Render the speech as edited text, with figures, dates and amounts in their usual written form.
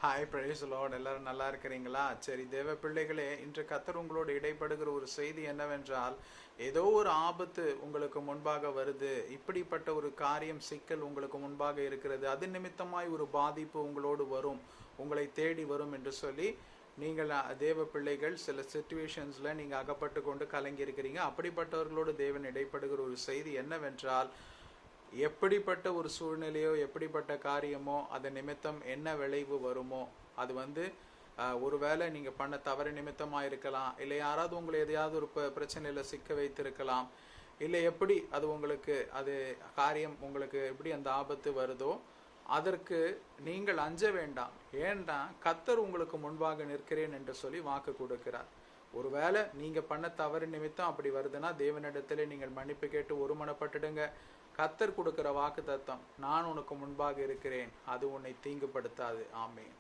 Hi price Lord. எல்லாரும் நல்லா இருக்கிறீங்களா? சரி தேவ பிள்ளைகளே, இன்று கர்த்தர் உங்களோடு இடைப்படுகிற ஒரு செய்தி என்னவென்றால், ஏதோ ஒரு ஆபத்து உங்களுக்கு முன்பாக வருது, இப்படிப்பட்ட ஒரு காரியம் சிக்கல் உங்களுக்கு முன்பாக இருக்கிறது, அது நிமித்தமாய் ஒரு பாதிப்பு உங்களோடு வரும், உங்களை தேடி வரும் என்று சொல்லி நீங்கள் தேவ பிள்ளைகள் சில சிச்சுவேஷன்ஸில் நீங்கள் அகப்பட்டு கொண்டு கலங்கி இருக்கிறீங்க. அப்படிப்பட்டவர்களோடு தேவன் இடைப்படுகிற ஒரு செய்தி என்னவென்றால், எப்படிப்பட்ட ஒரு சூழ்நிலையோ எப்படிப்பட்ட காரியமோ அது நிமித்தம் என்ன விளைவு வருமோ, அது ஒருவேளை நீங்கள் பண்ண தவறு நிமித்தமாக இருக்கலாம், இல்லை யாராவது உங்களை எதையாவது ஒரு பிரச்சனையில் சிக்க வைத்திருக்கலாம், இல்லை எப்படி அது உங்களுக்கு அது காரியம் உங்களுக்கு எப்படி அந்த ஆபத்து வருதோ அதற்கு நீங்கள் அஞ்ச வேண்டாம். ஏன்னா கர்த்தர் உங்களுக்கு முன்பாக நிற்கிறேன் என்று சொல்லி வாக்கு கொடுக்கிறார். ஒருவேளை நீங்கள் பண்ண தவறு நிமித்தம் அப்படி வருதுன்னா தேவனிடத்திலே நீங்கள் மன்னிப்பு கேட்டு ஒருமனப்பட்டுடுங்க. கர்த்தர் கொடுக்கிற வாக்கு தத்தம், நான் உனக்கு முன்பாக இருக்கிறேன், அது உன்னை தீங்குபடுத்தாது. ஆமென்.